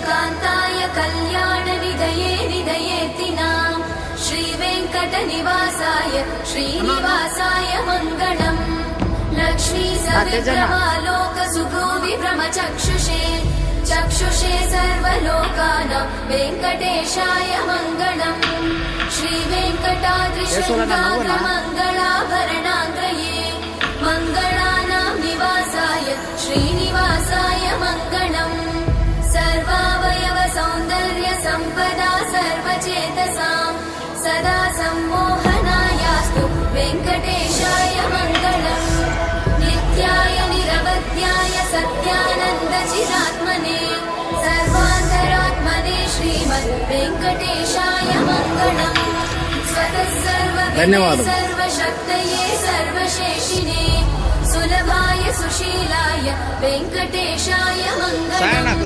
कान्ताय कल्याणनिधये निधयेतिनां श्रीवेङ्कटनिवासाय श्रीनिवासाय मङ्गलम् लक्ष्मी सविग्रहालोकसुभ्रूविभ्रमचक्षुषे चक्षुषे सर्वलोकानां वेङ्कटेशाय मङ्गलम् श्रीवेङ्कटाद्रिशृङ्गारमङ्गलाभरणाङ्गये मङ्गलानां निवासाय श्रीनिवासाय मङ्गलम् सर्वावयव सौन्दर्य सम्पदा सर्वचेतसां सदा सम्मोहनायास्तु वेङ्कटेशाय मङ्गलम् नित्याय निरवध्याय सत्यानन्दचिदात्मने सर्वान्तरात्मने श्रीमद् वेङ्कटेशाय मङ्गलम् स्वतः सर्वशक्तये सर्वशेषिने सुलभाय सुशीलाय वेङ्कटेशाय मङ्गलम्।